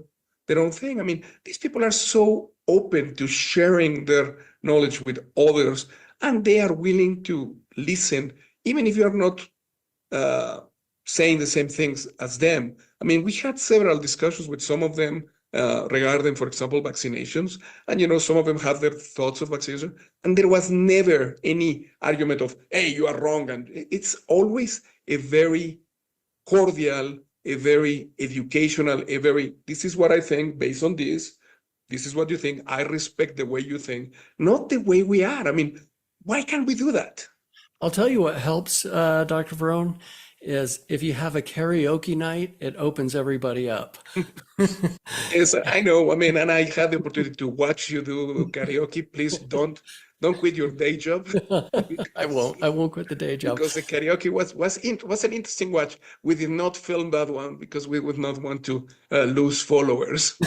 own thing. I mean, these people are so open to sharing their knowledge with others, and they are willing to listen, even if you are not saying the same things as them. I mean, we had several discussions with some of them regarding, for example, vaccinations. And, you know, some of them had their thoughts of vaccination, and there was never any argument of, hey, you are wrong. And it's always a very cordial, a very educational, this is what I think based on this. This is what you think. I respect the way you think, not the way we are. I mean, why can't we do that? I'll tell you what helps, Dr. Varon, is if you have a karaoke night, it opens everybody up. Yes, I know. I mean, and I had the opportunity to watch you do karaoke. Please don't quit your day job. I won't quit the day job. Because the karaoke was an interesting watch. We did not film that one because we would not want to lose followers.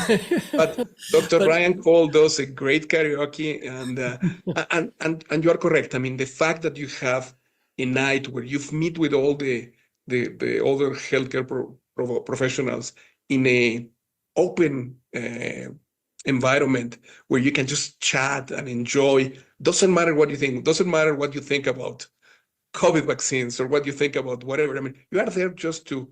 But Dr. Ryan called us a great karaoke, and you are correct. I mean, the fact that you have a night where you meet with all the other healthcare professionals in a open environment where you can just chat and enjoy. Doesn't matter what you think. Doesn't matter what you think about COVID vaccines or what you think about whatever. I mean, you are there just to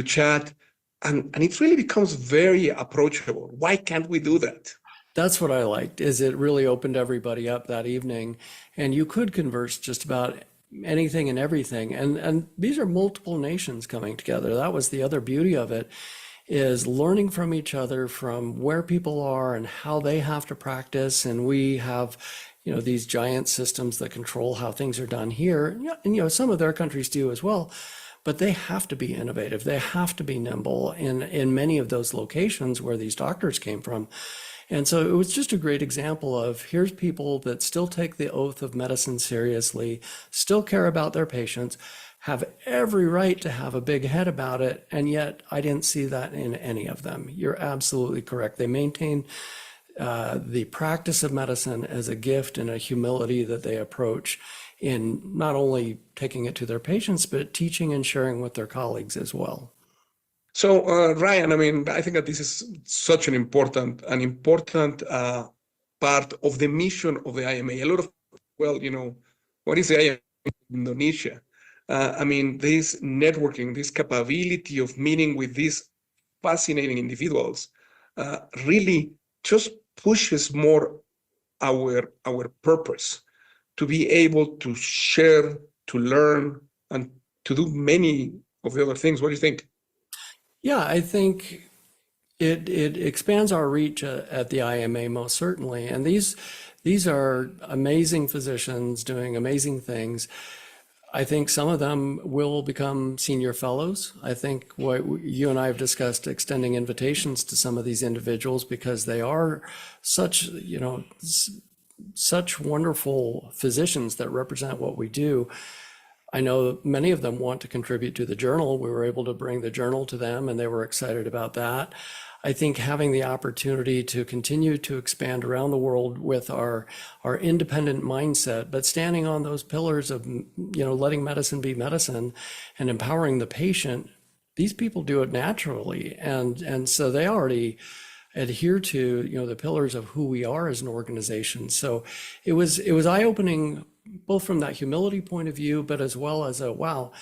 chat, and it really becomes very approachable. Why can't we do that? That's what I liked, is it really opened everybody up that evening, and you could converse just about anything and everything. And these are multiple nations coming together. That was the other beauty of it, is learning from each other, from where people are and how they have to practice. And we have, you know, these giant systems that control how things are done here. And, you know, some of their countries do as well, but they have to be innovative. They have to be nimble in many of those locations where these doctors came from. And so it was just a great example of, here's people that still take the oath of medicine seriously, still care about their patients, have every right to have a big head about it. And yet I didn't see that in any of them. You're absolutely correct. They maintain the practice of medicine as a gift and a humility that they approach in not only taking it to their patients, but teaching and sharing with their colleagues as well. So, Ryan, I mean, I think that this is such an important part of the mission of the IMA. A lot of, well, you know, what is the IMA in Indonesia? I mean, this networking, this capability of meeting with these fascinating individuals really just pushes more our purpose to be able to share, to learn, and to do many of the other things. What do you think? Yeah, I think it expands our reach at the IMA most certainly. And these are amazing physicians doing amazing things. I think some of them will become senior fellows. I think what you and I have discussed, extending invitations to some of these individuals because they are such, you know, such wonderful physicians that represent what we do. I know many of them want to contribute to the journal. We were able to bring the journal to them and they were excited about that. I think having the opportunity to continue to expand around the world with our independent mindset, but standing on those pillars of, you know, letting medicine be medicine and empowering the patient, these people do it naturally. And so they already adhere to, you know, the pillars of who we are as an organization. So it was eye-opening, both from that humility point of view, but as well as a, wow,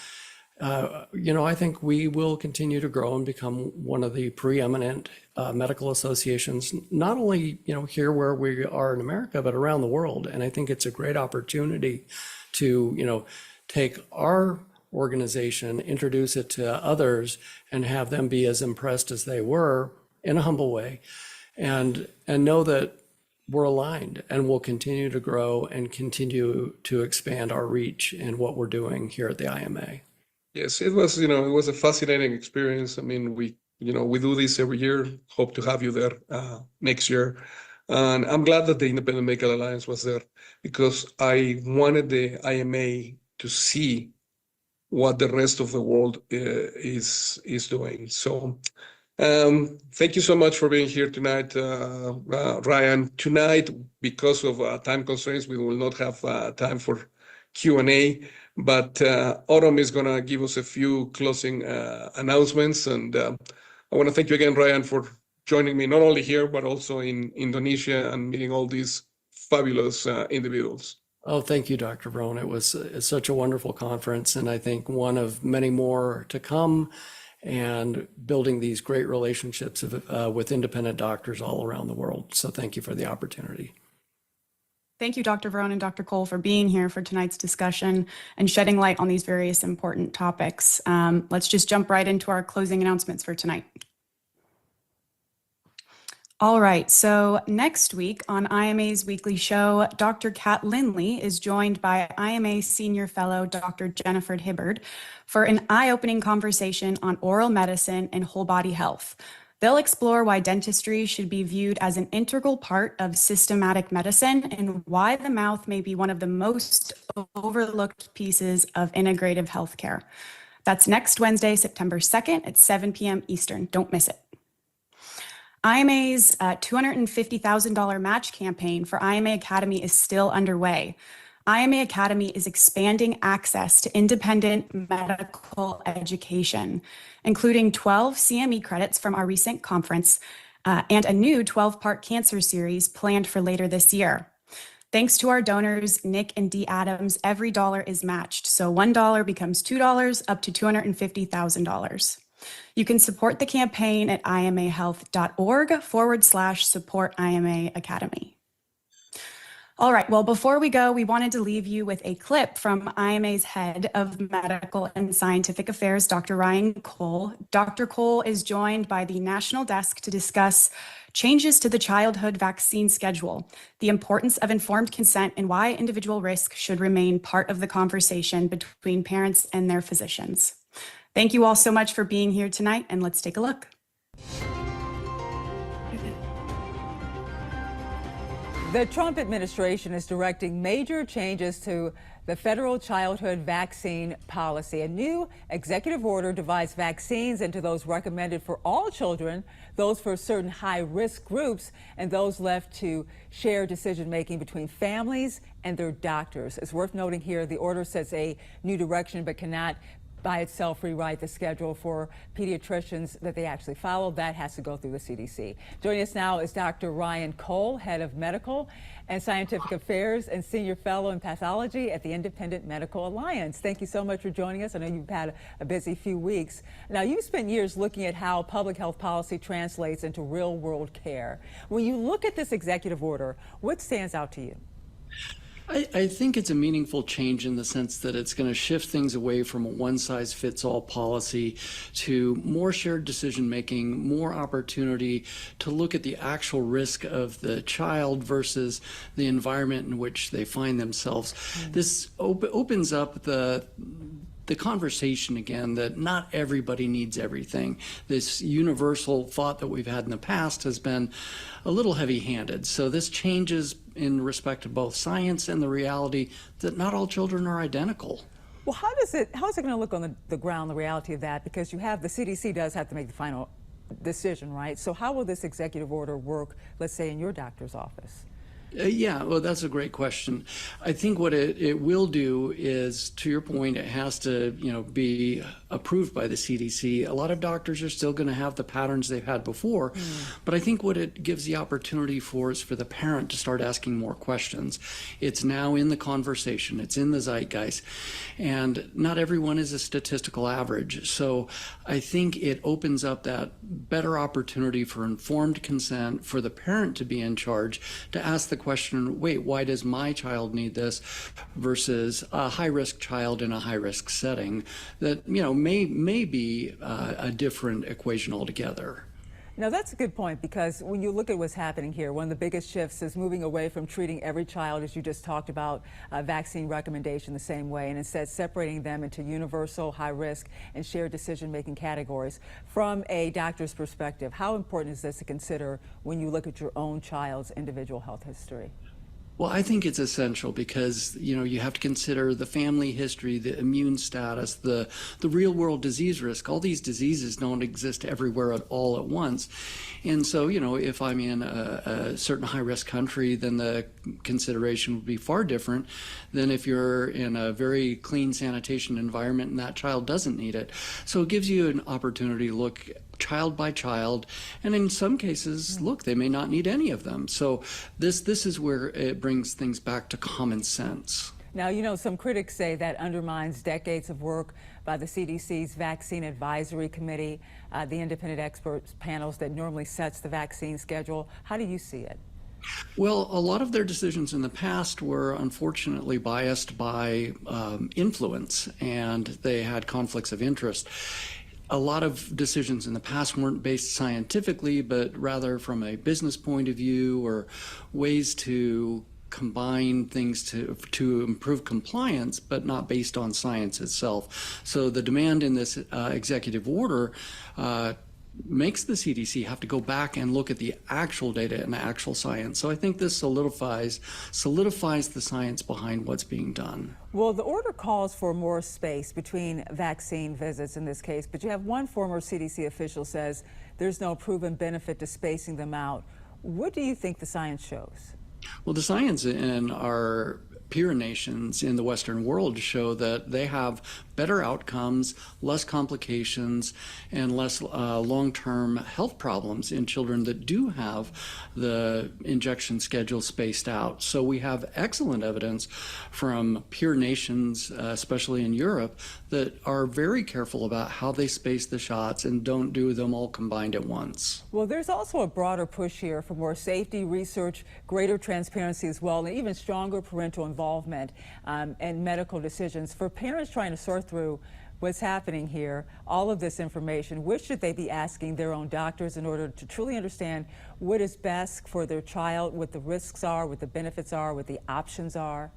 you know, I think we will continue to grow and become one of the preeminent medical associations, not only, you know, here where we are in America, but around the world. And I think it's a great opportunity to, you know, take our organization, introduce it to others, and have them be as impressed as they were in a humble way, and know that we're aligned and we'll continue to grow and continue to expand our reach in what we're doing here at the IMA. Yes, it was, you know, it was a fascinating experience. I mean, we do this every year. Hope to have you there next year. And I'm glad that the Independent Medical Alliance was there because I wanted the IMA to see what the rest of the world is doing. So thank you so much for being here tonight, Ryan. Tonight, because of time constraints, we will not have time for Q&A. But Autumn is going to give us a few closing announcements. And I want to thank you again, Ryan, for joining me, not only here, but also in Indonesia and meeting all these fabulous individuals. Oh, thank you, Dr. Varon. It was such a wonderful conference, and I think one of many more to come, and building these great relationships with independent doctors all around the world. So thank you for the opportunity. Thank you, Dr. Varon and Dr. Cole, for being here for tonight's discussion and shedding light on these various important topics. Let's just jump right into our closing announcements for tonight. All right, so next week on IMA's weekly show, Dr. Kat Lindley is joined by IMA Senior Fellow Dr. Jennifer Hibbard for an eye-opening conversation on oral medicine and whole body health. They'll explore why dentistry should be viewed as an integral part of systematic medicine and why the mouth may be one of the most overlooked pieces of integrative healthcare. That's next Wednesday, September 2nd at 7 p.m. Eastern. Don't miss it. IMA's $250,000 match campaign for IMA Academy is still underway. IMA Academy is expanding access to independent medical education, including 12 CME credits from our recent conference and a new 12-part cancer series planned for later this year. Thanks to our donors, Nick and Dee Adams, every dollar is matched. So $1 becomes $2 up to $250,000. You can support the campaign at imahealth.org/support IMA Academy. All right, well, before we go, we wanted to leave you with a clip from IMA's head of medical and scientific affairs, Dr. Ryan Cole. Dr. Cole is joined by the national desk to discuss changes to the childhood vaccine schedule, the importance of informed consent, and why individual risk should remain part of the conversation between parents and their physicians. Thank you all so much for being here tonight, and let's take a look. The Trump administration is directing major changes to the federal childhood vaccine policy. A new executive order divides vaccines into those recommended for all children, those for certain high-risk groups, and those left to share decision-making between families and their doctors. It's worth noting here the order sets a new direction but cannot by itself rewrite the schedule for pediatricians that they actually follow. That has to go through the CDC. Joining us now is Dr. Ryan Cole, Head of Medical and Scientific Affairs and Senior Fellow in Pathology at the Independent Medical Alliance. Thank you so much for joining us. I know you've had a busy few weeks. Now, you've spent years looking at how public health policy translates into real-world care. When you look at this executive order, what stands out to you? I think it's a meaningful change in the sense that it's going to shift things away from a one-size-fits-all policy to more shared decision-making, more opportunity to look at the actual risk of the child versus the environment in which they find themselves. This opens up the conversation again that not everybody needs everything. This universal thought that we've had in the past has been a little heavy-handed. So this changes in respect to both science and the reality that not all children are identical. Well, how is it going to look on the ground, the reality of that? Because you have the CDC does have to make the final decision, right? So how will this executive order work, let's say, in your doctor's office? Yeah, well, that's a great question. I think what it will do is, to your point, it has to, be approved by the CDC. A lot of doctors are still going to have the patterns they've had before, but I think what it gives the opportunity for is for the parent to start asking more questions. It's now in the conversation, it's in the zeitgeist, and not everyone is a statistical average. So I think it opens up that better opportunity for informed consent, for the parent to be in charge, to ask the question, wait, why does my child need this versus a high-risk child in a high-risk setting that, may be a different equation altogether. Now, that's a good point, because when you look at what's happening here, one of the biggest shifts is moving away from treating every child, as you just talked about, vaccine recommendation the same way, and instead separating them into universal, high risk, and shared decision-making categories. From a doctor's perspective, how important is this to consider when you look at your own child's individual health history? Well, I think it's essential because, you have to consider the family history, the immune status, the real world disease risk. All these diseases don't exist everywhere at all at once. And so, if I'm in a certain high risk country, then the consideration would be far different than if you're in a very clean sanitation environment and that child doesn't need it. So it gives you an opportunity to look child by child, and in some cases, look, they may not need any of them. So this is where it brings things back to common sense. Now, some critics say that undermines decades of work by the CDC's Vaccine Advisory Committee, the independent experts panels that normally sets the vaccine schedule. How do you see it? Well, a lot of their decisions in the past were unfortunately biased by influence, and they had conflicts of interest. A lot of decisions in the past weren't based scientifically, but rather from a business point of view or ways to combine things to improve compliance, but not based on science itself. So the demand in this executive order makes the CDC have to go back and look at the actual data and the actual science. So I think this solidifies the science behind what's being done. Well, the order calls for more space between vaccine visits in this case, but you have one former CDC official says there's no proven benefit to spacing them out. What do you think the science shows? Well, the science in our peer nations in the Western world show that they have better outcomes, less complications, and less long-term health problems in children that do have the injection schedule spaced out. So we have excellent evidence from peer nations, especially in Europe, that are very careful about how they space the shots and don't do them all combined at once. Well, there's also a broader push here for more safety research, greater transparency as well, and even stronger parental involvement in medical decisions. For parents trying to sort through what's happening here, all of this information, which should they be asking their own doctors in order to truly understand what is best for their child, what the risks are, what the benefits are, what the options are?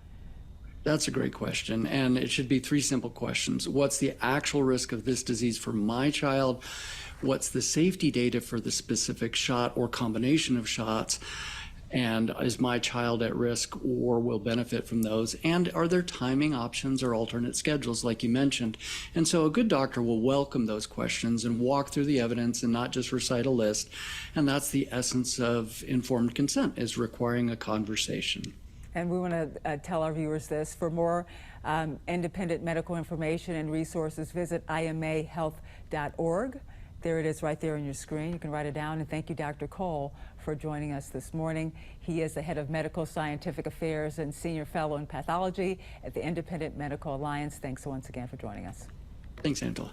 That's a great question, and it should be three simple questions. What's the actual risk of this disease for my child? What's the safety data for the specific shot or combination of shots? And is my child at risk or will benefit from those? And are there timing options or alternate schedules, like you mentioned? And so a good doctor will welcome those questions and walk through the evidence and not just recite a list. And that's the essence of informed consent, is requiring a conversation. And we want to tell our viewers this: for more independent medical information and resources, visit imahealth.org. There it is right there on your screen. You can write it down. And thank you, Dr. Cole, for joining us this morning. He is the head of Medical Scientific Affairs and Senior Fellow in Pathology at the Independent Medical Alliance. Thanks once again for joining us. Thanks, Angela.